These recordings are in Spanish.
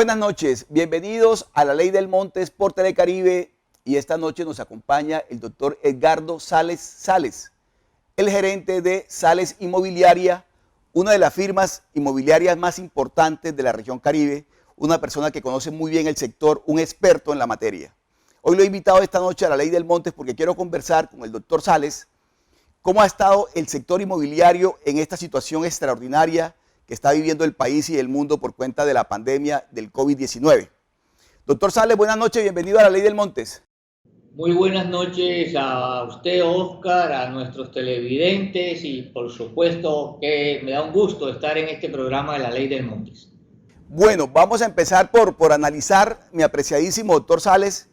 Buenas noches, bienvenidos a La Ley del Montes por Telecaribe y esta noche nos acompaña el doctor Edgardo Sales Sales, el gerente de Sales Inmobiliaria, una de las firmas inmobiliarias más importantes de la región Caribe, una persona que conoce muy bien el sector, un experto en la materia. Hoy lo he invitado esta noche a La Ley del Montes porque quiero conversar con el doctor Sales cómo ha estado el sector inmobiliario en esta situación extraordinaria que está viviendo el país y el mundo por cuenta de la pandemia del COVID-19. Doctor Sales, buenas noches, bienvenido a La Ley del Montes. Muy buenas noches a usted, Oscar, a nuestros televidentes y por supuesto que me da un gusto estar en este programa de La Ley del Montes. Bueno, vamos a empezar por analizar, mi apreciadísimo doctor Sales,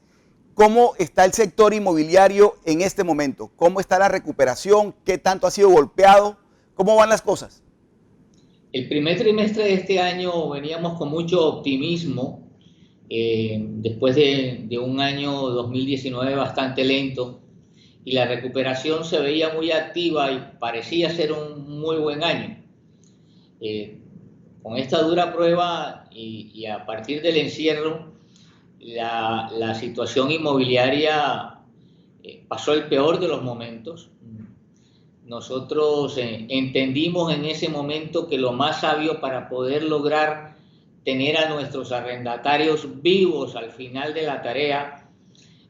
cómo está el sector inmobiliario en este momento, cómo está la recuperación, qué tanto ha sido golpeado, cómo van las cosas. El primer trimestre de este año veníamos con mucho optimismo, después de un año 2019 bastante lento, y la recuperación se veía muy activa y parecía ser un muy buen año. Con esta dura prueba y a partir del encierro, la situación inmobiliaria pasó el peor de los momentos. Nosotros entendimos en ese momento que lo más sabio para poder lograr tener a nuestros arrendatarios vivos al final de la tarea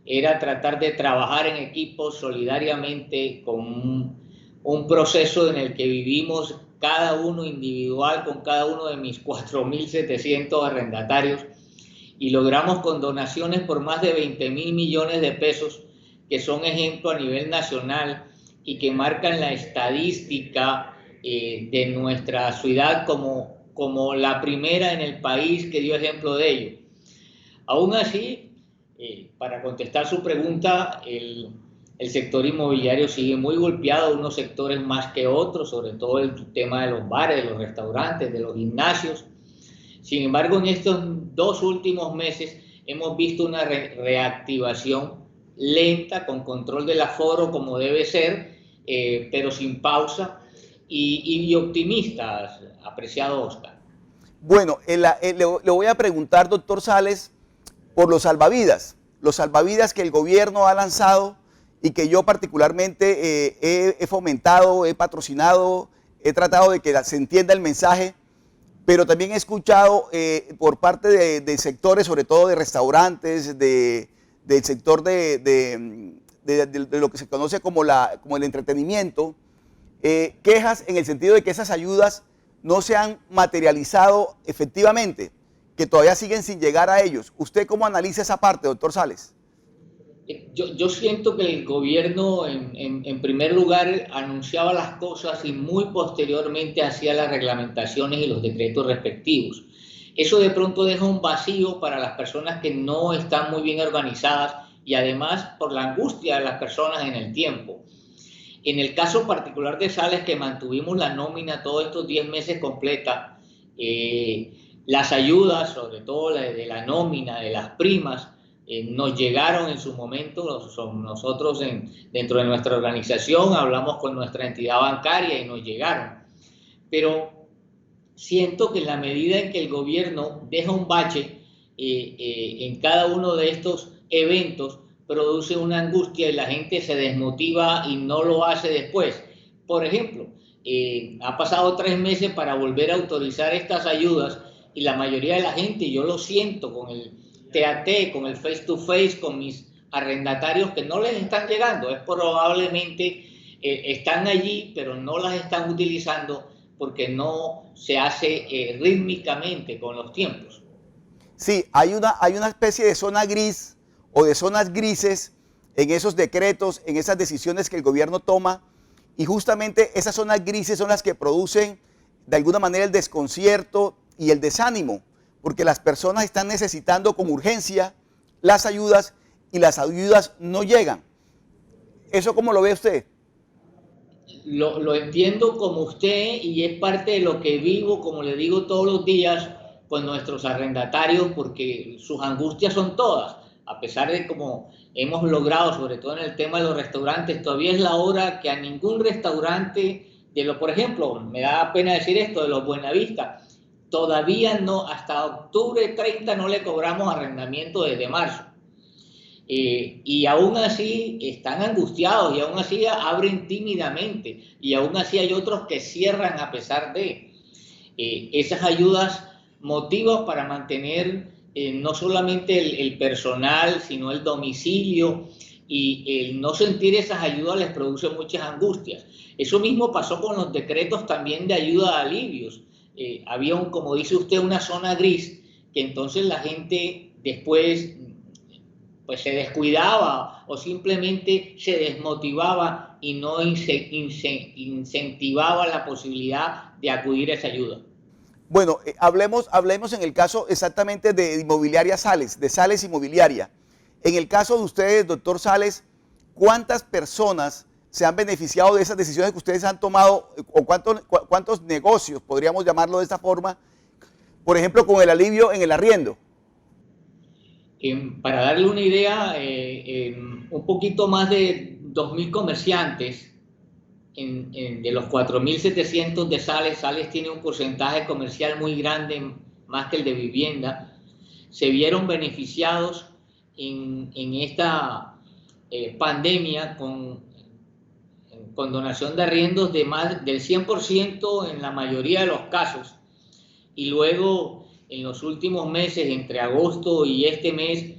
era tratar de trabajar en equipo solidariamente con un proceso en el que vivimos cada uno individual con cada uno de mis 4.700 arrendatarios y logramos con donaciones por más de 20.000 millones de pesos que son ejemplo a nivel nacional y que marcan la estadística de nuestra ciudad como la primera en el país que dio ejemplo de ello. Aún así, para contestar su pregunta, el sector inmobiliario sigue muy golpeado, unos sectores más que otros, sobre todo el tema de los bares, de los restaurantes, de los gimnasios. Sin embargo, en estos 2 últimos meses hemos visto una reactivación lenta, con control del aforo como debe ser, pero sin pausa y optimistas, apreciado Oscar. Bueno, le voy a preguntar, doctor Sales, por los salvavidas que el gobierno ha lanzado y que yo particularmente he fomentado, he patrocinado, he tratado de que se entienda el mensaje, pero también he escuchado por parte de sectores, sobre todo de restaurantes, del sector de lo que se conoce como el entretenimiento, quejas en el sentido de que esas ayudas no se han materializado efectivamente, que todavía siguen sin llegar a ellos. ¿Usted cómo analiza esa parte, doctor Sales? Yo siento que el gobierno en primer lugar anunciaba las cosas y muy posteriormente hacía las reglamentaciones y los decretos respectivos. Eso de pronto deja un vacío para las personas que no están muy bien organizadas y además por la angustia de las personas en el tiempo. En el caso particular de Sales, que mantuvimos la nómina todos estos 10 meses completa, las ayudas, sobre todo de la nómina, de las primas, nos llegaron en su momento. Nosotros dentro de nuestra organización hablamos con nuestra entidad bancaria y nos llegaron. Pero siento que en la medida en que el gobierno deja un bache en cada uno de estos eventos, produce una angustia y la gente se desmotiva y no lo hace después. Por ejemplo, ha pasado 3 meses para volver a autorizar estas ayudas y la mayoría de la gente, yo lo siento con el TAT, con el face to face, con mis arrendatarios que no les están llegando. Es probablemente están allí, pero no las están utilizando porque no se hace rítmicamente con los tiempos. Sí, hay una especie de zona gris o de zonas grises en esos decretos, en esas decisiones que el gobierno toma, y justamente esas zonas grises son las que producen de alguna manera el desconcierto y el desánimo, porque las personas están necesitando con urgencia las ayudas y las ayudas no llegan. ¿Eso cómo lo ve usted? Lo entiendo como usted y es parte de lo que vivo, como le digo, todos los días con nuestros arrendatarios, porque sus angustias son todas. A pesar de como hemos logrado, sobre todo en el tema de los restaurantes, todavía es la hora que a ningún restaurante, por ejemplo, me da pena decir esto, de los Buenavista, todavía no, hasta octubre 30 no le cobramos arrendamiento desde marzo. Y aún así están angustiados y aún así abren tímidamente y aún así hay otros que cierran a pesar de esas ayudas motivos para mantener no solamente el personal sino el domicilio, y el no sentir esas ayudas les produce muchas angustias. Eso mismo pasó con los decretos también de ayuda a alivios. Había, como dice usted, una zona gris que entonces la gente después pues se descuidaba o simplemente se desmotivaba y no incentivaba la posibilidad de acudir a esa ayuda. Bueno, hablemos en el caso exactamente de Inmobiliaria Sales, de Sales Inmobiliaria. En el caso de ustedes, doctor Sales, ¿cuántas personas se han beneficiado de esas decisiones que ustedes han tomado, o cuántos negocios, podríamos llamarlo de esta forma, por ejemplo, con el alivio en el arriendo? Para darle una idea, un poquito más de 2.000 comerciantes de los 4.700 de Sales. Sales tiene un porcentaje comercial muy grande, más que el de vivienda, se vieron beneficiados en esta pandemia con donación de arriendos de más del 100% en la mayoría de los casos. Y luego en los últimos meses, entre agosto y este mes,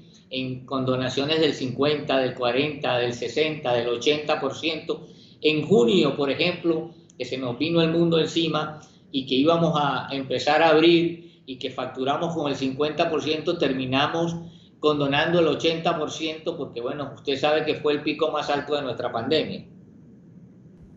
con donaciones del 50, del 40, del 60, del 80%. En junio, por ejemplo, que se nos vino el mundo encima y que íbamos a empezar a abrir y que facturamos con el 50%, terminamos condonando el 80%, porque bueno, usted sabe que fue el pico más alto de nuestra pandemia.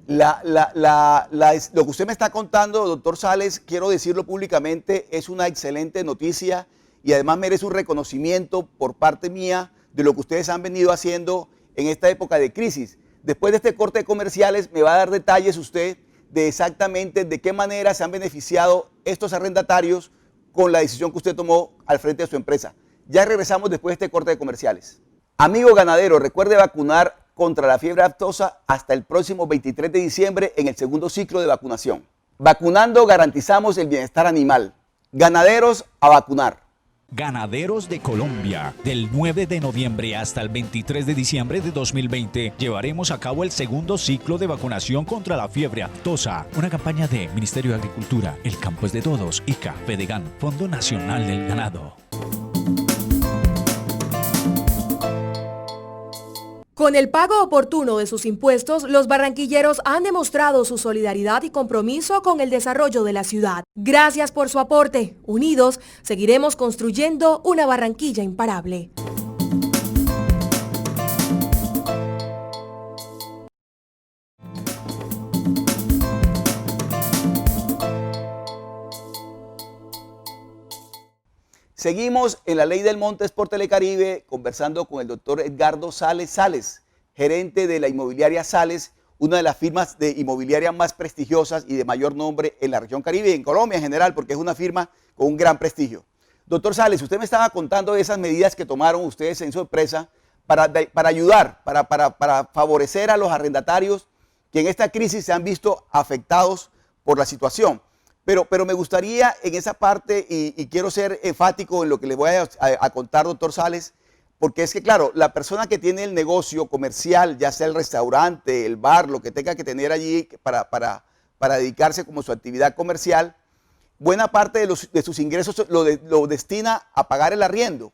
Lo que usted me está contando, doctor Sales, quiero decirlo públicamente, es una excelente noticia y además merece un reconocimiento por parte mía de lo que ustedes han venido haciendo en esta época de crisis. Después de este corte de comerciales me va a dar detalles usted de exactamente de qué manera se han beneficiado estos arrendatarios con la decisión que usted tomó al frente de su empresa. Ya regresamos después de este corte de comerciales. Amigo ganadero, recuerde vacunar contra la fiebre aftosa hasta el próximo 23 de diciembre en el segundo ciclo de vacunación. Vacunando garantizamos el bienestar animal. Ganaderos, a vacunar. Ganaderos de Colombia, del 9 de noviembre hasta el 23 de diciembre de 2020, llevaremos a cabo el segundo ciclo de vacunación contra la fiebre aftosa. Una campaña de Ministerio de Agricultura, El Campo es de Todos, ICA, Fedegan, Fondo Nacional del Ganado. Con el pago oportuno de sus impuestos, los barranquilleros han demostrado su solidaridad y compromiso con el desarrollo de la ciudad. Gracias por su aporte. Unidos, seguiremos construyendo una Barranquilla imparable. Seguimos en La Ley del Montes por Telecaribe conversando con el doctor Edgardo Sales Sales, gerente de la inmobiliaria Sales, una de las firmas de inmobiliaria más prestigiosas y de mayor nombre en la región Caribe y en Colombia en general, porque es una firma con un gran prestigio. Doctor Sales, usted me estaba contando de esas medidas que tomaron ustedes en su empresa para ayudar, para favorecer a los arrendatarios que en esta crisis se han visto afectados por la situación. Pero me gustaría en esa parte, y quiero ser enfático en lo que le voy a contar, doctor Sales, porque es que, claro, la persona que tiene el negocio comercial, ya sea el restaurante, el bar, lo que tenga que tener allí para dedicarse como su actividad comercial, buena parte de sus ingresos lo destina a pagar el arriendo.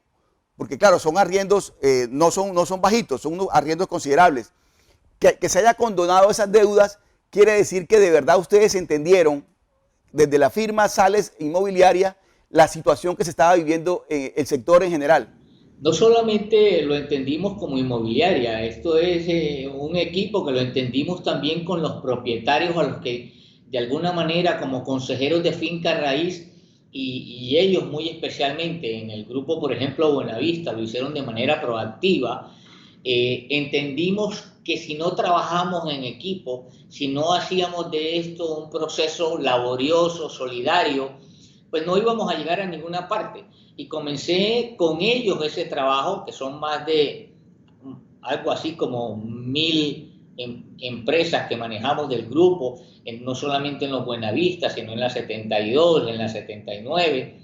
Porque, claro, son arriendos, no son bajitos, son unos arriendos considerables. Que se haya condonado esas deudas quiere decir que de verdad ustedes entendieron desde la firma Sales Inmobiliaria la situación que se estaba viviendo en el sector en general. No solamente lo entendimos como inmobiliaria, esto es un equipo que lo entendimos también con los propietarios a los que de alguna manera como consejeros de finca raíz y ellos muy especialmente en el grupo, por ejemplo, Buenavista, lo hicieron de manera proactiva. Entendimos que si no trabajamos en equipo, si no hacíamos de esto un proceso laborioso, solidario, pues no íbamos a llegar a ninguna parte. Y comencé con ellos ese trabajo, que son más de algo así como 1.000 empresas que manejamos del grupo, no solamente en los Buenavista, sino en la 72, en la 79.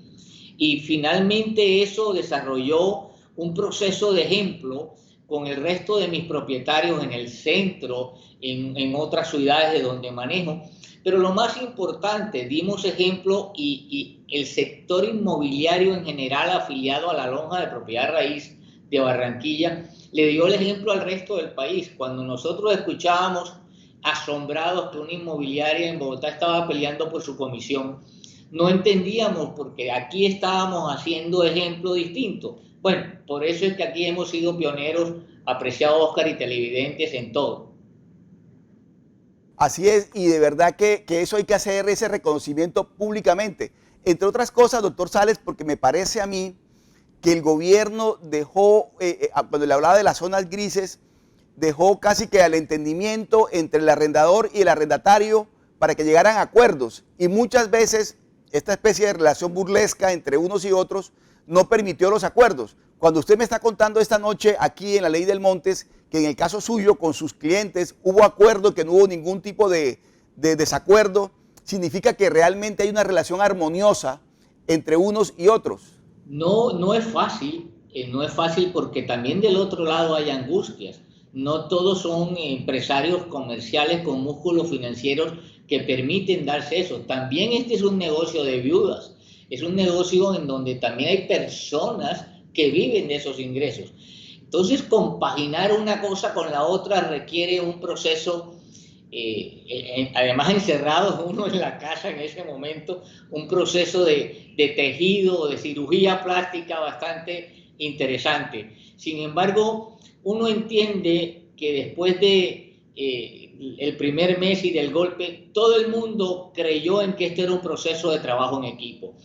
Y finalmente eso desarrolló un proceso de ejemplo con el resto de mis propietarios en el centro, en otras ciudades de donde manejo. Pero lo más importante, dimos ejemplo y el sector inmobiliario en general afiliado a la lonja de propiedad raíz de Barranquilla le dio el ejemplo al resto del país. Cuando nosotros escuchábamos asombrados que una inmobiliaria en Bogotá estaba peleando por su comisión, no entendíamos porque aquí estábamos haciendo ejemplo distinto. Bueno, por eso es que aquí hemos sido pioneros, apreciado Oscar, y televidentes en todo. Así es, y de verdad que eso hay que hacer ese reconocimiento públicamente. Entre otras cosas, doctor Sales, porque me parece a mí que el gobierno dejó, cuando le hablaba de las zonas grises, dejó casi que al entendimiento entre el arrendador y el arrendatario para que llegaran a acuerdos. Y muchas veces esta especie de relación burlesca entre unos y otros no permitió los acuerdos. Cuando usted me está contando esta noche aquí en la Ley del Montes que en el caso suyo con sus clientes hubo acuerdo, que no hubo ningún tipo de desacuerdo, significa que realmente hay una relación armoniosa entre unos y otros. No es fácil, no es fácil porque también del otro lado hay angustias. No todos son empresarios comerciales con músculos financieros que permiten darse eso. También este es un negocio de viudas, es un negocio en donde también hay personas que viven de esos ingresos. Entonces, compaginar una cosa con la otra requiere un proceso, además encerrado uno en la casa en ese momento, un proceso de tejido, de cirugía plástica bastante interesante. Sin embargo, uno entiende que después de el primer mes y del golpe, todo el mundo creyó en que este era un proceso de trabajo en equipo.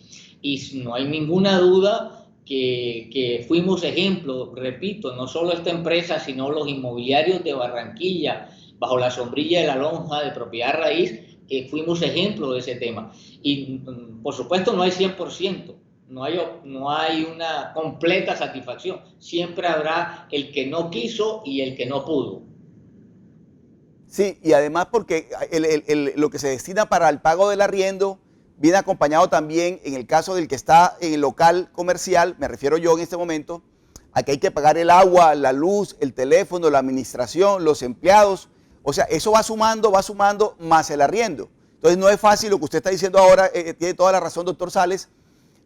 Y no hay ninguna duda que fuimos ejemplo, repito, no solo esta empresa, sino los inmobiliarios de Barranquilla, bajo la sombrilla de la lonja de propiedad raíz, fuimos ejemplo de ese tema. Y por supuesto no hay 100%, no hay una completa satisfacción. Siempre habrá el que no quiso y el que no pudo. Sí, y además porque lo que se destina para el pago del arriendo viene acompañado también, en el caso del que está en el local comercial, me refiero yo en este momento, a que hay que pagar el agua, la luz, el teléfono, la administración, los empleados. O sea, eso va sumando más el arriendo. Entonces no es fácil lo que usted está diciendo ahora, tiene toda la razón, doctor Sales,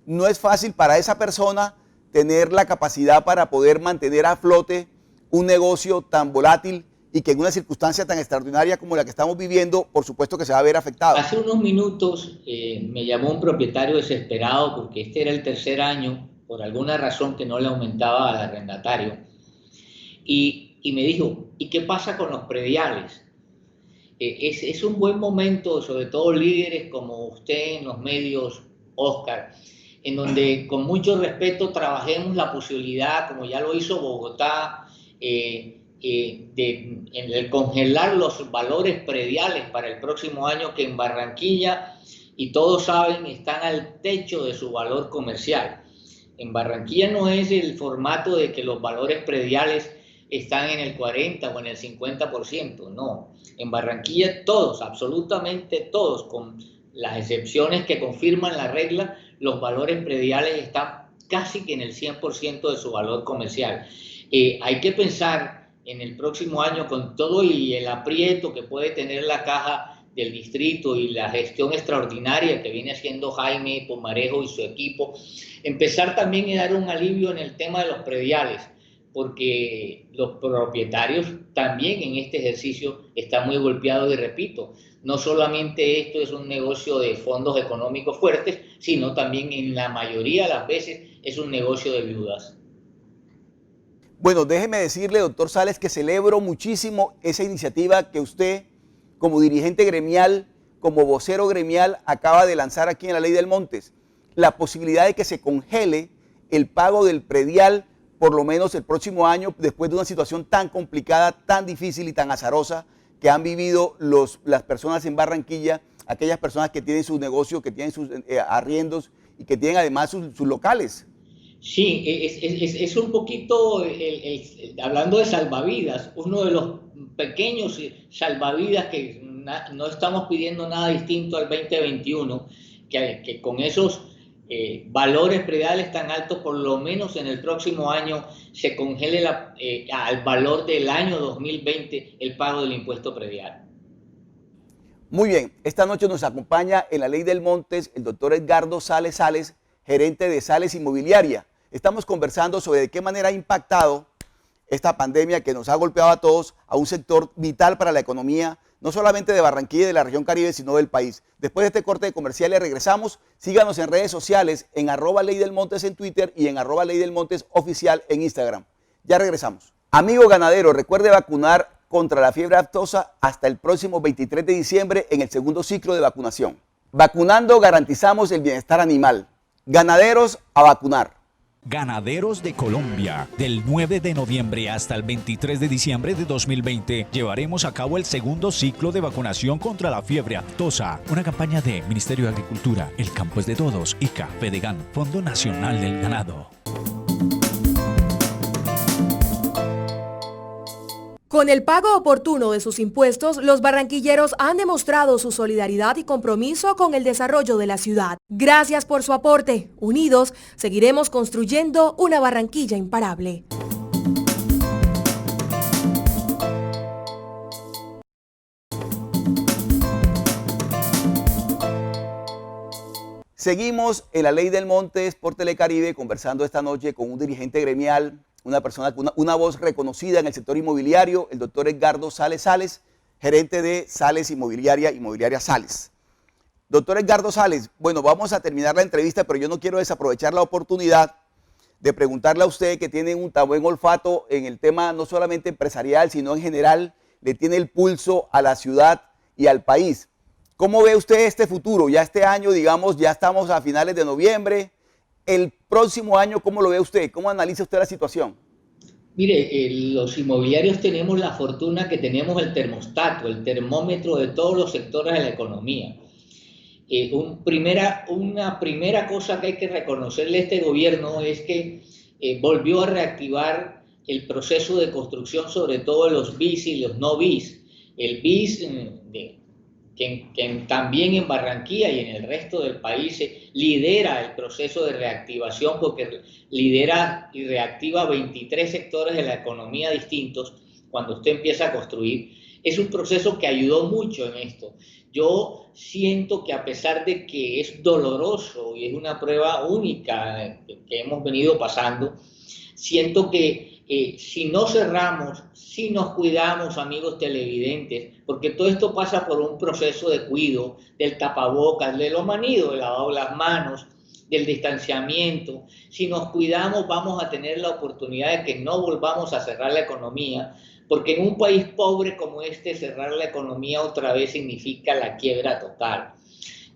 no es fácil para esa persona tener la capacidad para poder mantener a flote un negocio tan volátil y que en una circunstancia tan extraordinaria como la que estamos viviendo, por supuesto que se va a ver afectado. Hace unos minutos me llamó un propietario desesperado porque este era el tercer año, por alguna razón que no le aumentaba al arrendatario, y me dijo, ¿y qué pasa con los prediales? Es un buen momento, sobre todo líderes como usted en los medios, Oscar, en donde con mucho respeto trabajemos la posibilidad, como ya lo hizo Bogotá, de el congelar los valores prediales para el próximo año, que en Barranquilla, y todos saben, están al techo de su valor comercial. En Barranquilla no es el formato de que los valores prediales están en el 40 o en el 50%, no. En Barranquilla todos, absolutamente todos, con las excepciones que confirman la regla, los valores prediales están casi que en el 100% de su valor comercial. Hay que pensar en el próximo año, con todo y el aprieto que puede tener la caja del distrito y la gestión extraordinaria que viene haciendo Jaime Pomarejo y su equipo, empezar también a dar un alivio en el tema de los prediales, porque los propietarios también en este ejercicio están muy golpeados. Y repito, no solamente esto es un negocio de fondos económicos fuertes, sino también en la mayoría de las veces es un negocio de viudas. Bueno, déjeme decirle, doctor Sales, que celebro muchísimo esa iniciativa que usted, como dirigente gremial, como vocero gremial, acaba de lanzar aquí en la Ley del Montes. La posibilidad de que se congele el pago del predial por lo menos el próximo año, después de una situación tan complicada, tan difícil y tan azarosa que han vivido las personas en Barranquilla, aquellas personas que tienen sus negocios, que tienen sus arriendos y que tienen además sus locales. Sí, es un poquito, hablando de salvavidas, uno de los pequeños salvavidas que no estamos pidiendo nada distinto al 2021, que con esos valores prediales tan altos, por lo menos en el próximo año se congele al valor del año 2020 el pago del impuesto predial. Muy bien, esta noche nos acompaña en la Ley del Montes el doctor Edgardo Sales Sales, gerente de Sales Inmobiliaria. Estamos conversando sobre de qué manera ha impactado esta pandemia que nos ha golpeado a todos, a un sector vital para la economía, no solamente de Barranquilla y de la región Caribe, sino del país. Después de este corte de comerciales regresamos. Síganos en redes sociales, en @leydelmontes en Twitter y en @leydelmontes oficial en Instagram. Ya regresamos. Amigo ganadero, recuerde vacunar contra la fiebre aftosa hasta el próximo 23 de diciembre en el segundo ciclo de vacunación. Vacunando garantizamos el bienestar animal. Ganaderos a vacunar. Ganaderos de Colombia. Del 9 de noviembre hasta el 23 de diciembre de 2020 llevaremos a cabo el segundo ciclo de vacunación contra la fiebre aftosa. Una campaña de Ministerio de Agricultura, El Campo es de Todos, ICA, Fedegan, Fondo Nacional del Ganado. Con el pago oportuno de sus impuestos, los barranquilleros han demostrado su solidaridad y compromiso con el desarrollo de la ciudad. Gracias por su aporte. Unidos, seguiremos construyendo una Barranquilla imparable. Seguimos en la Ley del Montes por Telecaribe conversando esta noche con un dirigente gremial, una persona con una voz reconocida en el sector inmobiliario, el doctor Edgardo Sales Sales, gerente de Sales Inmobiliaria Sales. Doctor Edgardo Sales, bueno, vamos a terminar la entrevista, pero yo no quiero desaprovechar la oportunidad de preguntarle a usted, que tiene un tan buen olfato en el tema no solamente empresarial, sino en general, le tiene el pulso a la ciudad y al país. ¿Cómo ve usted este futuro? Ya este año, digamos, ya estamos a finales de noviembre. El próximo año, ¿cómo lo ve usted? ¿Cómo analiza usted la situación? Mire, los inmobiliarios tenemos la fortuna que tenemos el termostato, el termómetro de todos los sectores de la economía. Una primera cosa que hay que reconocerle a este gobierno es que volvió a reactivar el proceso de construcción, sobre todo de los BIS y los no BIS. El BIS, que también en Barranquilla y en el resto del país lidera el proceso de reactivación, porque lidera y reactiva 23 sectores de la economía distintos cuando usted empieza a construir. Es un proceso que ayudó mucho en esto. Yo siento que, a pesar de que es doloroso y es una prueba única que hemos venido pasando, siento que si no cerramos, si nos cuidamos, amigos televidentes, porque todo esto pasa por un proceso de cuidado, del tapabocas, de lo manido, del lavado de las manos, del distanciamiento. Si nos cuidamos, vamos a tener la oportunidad de que no volvamos a cerrar la economía, porque en un país pobre como este, cerrar la economía otra vez significa la quiebra total.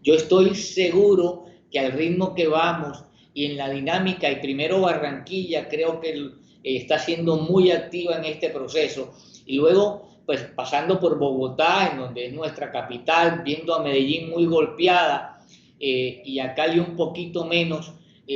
Yo estoy seguro que al ritmo que vamos y en la dinámica, y primero Barranquilla, creo que está siendo muy activa en este proceso, y luego pues pasando por Bogotá, en donde es nuestra capital, viendo a Medellín muy golpeada, y a Cali un poquito menos,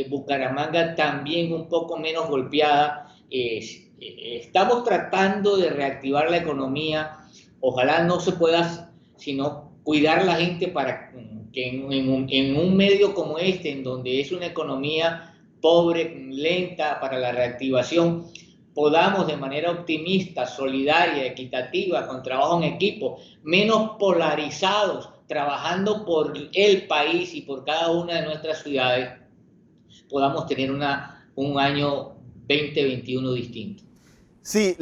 Bucaramanga también un poco menos golpeada. Estamos tratando de reactivar la economía. Ojalá no se pueda sino cuidar la gente para que en un medio como este, en donde es una economía pobre, lenta para la reactivación, podamos de manera optimista, solidaria, equitativa, con trabajo en equipo, menos polarizados, trabajando por el país y por cada una de nuestras ciudades, podamos tener un año 2021 distinto. Sí,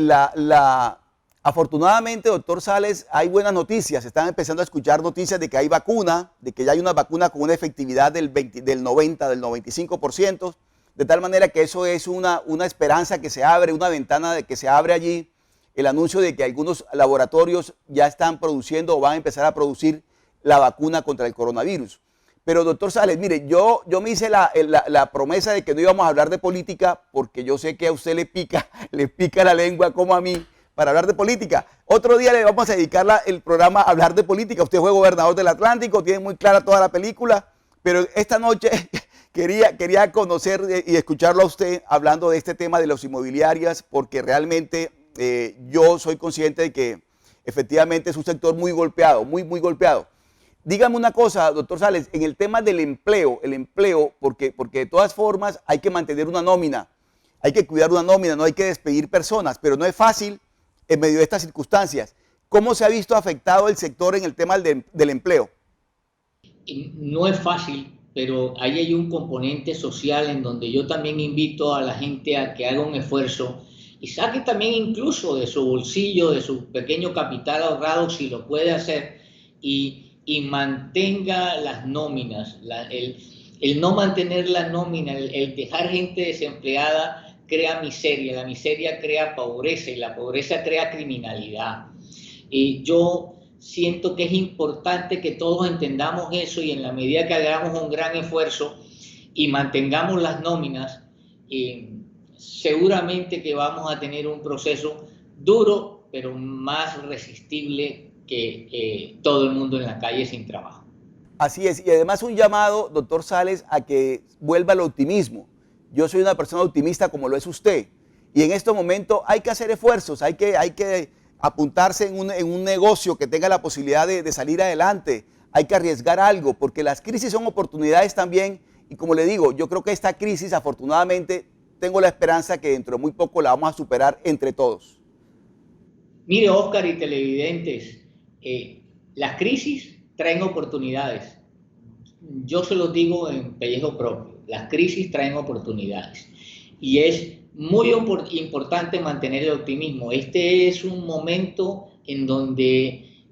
afortunadamente, doctor Sales, hay buenas noticias. Están empezando a escuchar noticias de que hay vacuna, de que ya hay una vacuna con una efectividad del 90, del 95%, de tal manera que eso es una esperanza que se abre, una ventana que se abre allí. El anuncio de que algunos laboratorios ya están produciendo o van a empezar a producir la vacuna contra el coronavirus. Pero, doctor Sales, mire, yo me hice la promesa de que no íbamos a hablar de política, porque yo sé que a usted le pica la lengua como a mí para hablar de política. Otro día le vamos a dedicar el programa a hablar de política. Usted fue gobernador del Atlántico, tiene muy clara toda la película, pero esta noche Quería conocer y escucharlo a usted hablando de este tema de las inmobiliarias, porque realmente yo soy consciente de que efectivamente es un sector muy golpeado, muy golpeado. Dígame una cosa, doctor Sales, en el tema del empleo, porque de todas formas hay que mantener una nómina, hay que cuidar una nómina, no hay que despedir personas, pero no es fácil en medio de estas circunstancias. ¿Cómo se ha visto afectado el sector en el tema del empleo? No es fácil, pero ahí hay un componente social en donde yo también invito a la gente a que haga un esfuerzo y saque también incluso de su bolsillo, de su pequeño capital ahorrado, si lo puede hacer, y mantenga las nóminas. El no mantener la nómina, el dejar gente desempleada crea miseria, la miseria crea pobreza y la pobreza crea criminalidad. Y yo siento que es importante que todos entendamos eso y en la medida que hagamos un gran esfuerzo y mantengamos las nóminas, seguramente que vamos a tener un proceso duro, pero más resistible que todo el mundo en la calle sin trabajo. Así es, y además un llamado, doctor Sales, a que vuelva el optimismo. Yo soy una persona optimista como lo es usted, y en este momento hay que hacer esfuerzos, hay que apuntarse en un negocio que tenga la posibilidad de salir adelante, hay que arriesgar algo, porque las crisis son oportunidades también, y como le digo, yo creo que esta crisis, afortunadamente, tengo la esperanza que dentro de muy poco la vamos a superar entre todos. Mire, Oscar y televidentes, las crisis traen oportunidades. Yo se los digo en pellejo propio, las crisis traen oportunidades. Y es muy importante mantener el optimismo. Este es un momento en donde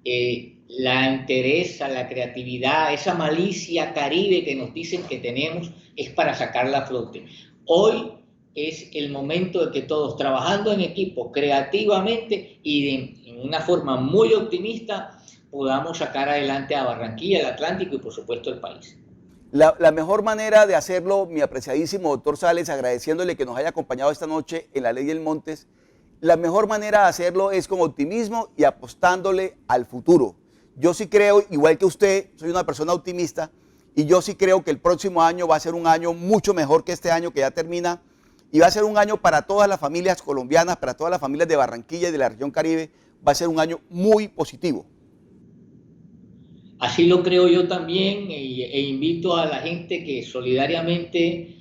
la entereza, la creatividad, esa malicia caribe que nos dicen que tenemos es para sacarla a flote. Hoy es el momento de que todos, trabajando en equipo, creativamente y en una forma muy optimista, podamos sacar adelante a Barranquilla, el Atlántico y por supuesto el país. La mejor manera de hacerlo, mi apreciadísimo doctor Sales, agradeciéndole que nos haya acompañado esta noche en La Ley del Montes, la mejor manera de hacerlo es con optimismo y apostándole al futuro. Yo sí creo, igual que usted, soy una persona optimista y yo sí creo que el próximo año va a ser un año mucho mejor que este año que ya termina y va a ser un año para todas las familias colombianas, para todas las familias de Barranquilla y de la región Caribe, va a ser un año muy positivo. Así lo creo yo también e invito a la gente que solidariamente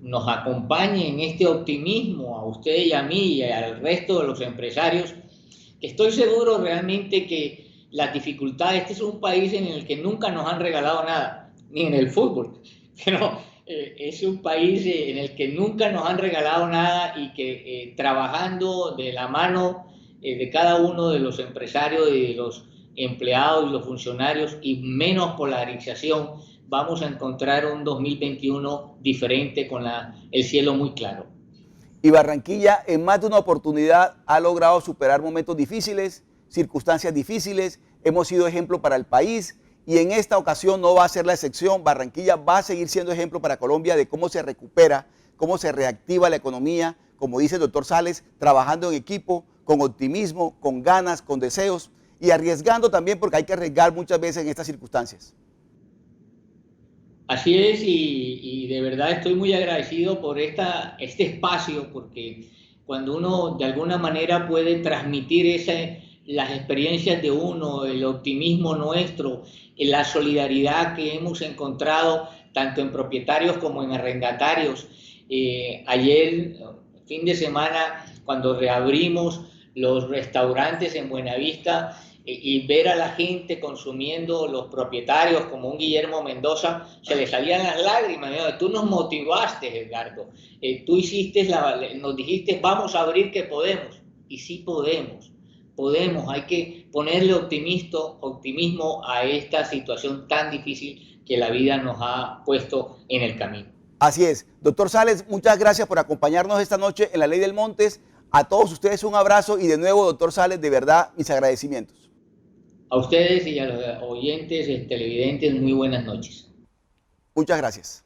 nos acompañe en este optimismo, a usted y a mí y al resto de los empresarios, que estoy seguro realmente que las dificultades, este es un país en el que nunca nos han regalado nada, ni en el fútbol, pero es un país en el que nunca nos han regalado nada y que trabajando de la mano de cada uno de los empresarios y de los empleados y los funcionarios y menos polarización, vamos a encontrar un 2021 diferente con el cielo muy claro. Y Barranquilla en más de una oportunidad ha logrado superar momentos difíciles, circunstancias difíciles, hemos sido ejemplo para el país y en esta ocasión no va a ser la excepción. Barranquilla va a seguir siendo ejemplo para Colombia de cómo se recupera, cómo se reactiva la economía, como dice el doctor Sales, trabajando en equipo, con optimismo, con ganas, con deseos y arriesgando también porque hay que arriesgar muchas veces en estas circunstancias. Así es y de verdad estoy muy agradecido por este espacio porque cuando uno de alguna manera puede transmitir las experiencias de uno, el optimismo nuestro, la solidaridad que hemos encontrado tanto en propietarios como en arrendatarios. Ayer, fin de semana, cuando reabrimos los restaurantes en Buenavista y ver a la gente consumiendo, los propietarios como un Guillermo Mendoza, se le salían las lágrimas. Tú nos motivaste, Edgardo, tú nos dijiste vamos a abrir que podemos, y sí podemos, hay que ponerle optimismo a esta situación tan difícil que la vida nos ha puesto en el camino. Así es. Doctor Sales, muchas gracias por acompañarnos esta noche en La Ley del Montes. A todos ustedes un abrazo y de nuevo, doctor Sales, de verdad, mis agradecimientos. A ustedes y a los oyentes, televidentes, muy buenas noches. Muchas gracias.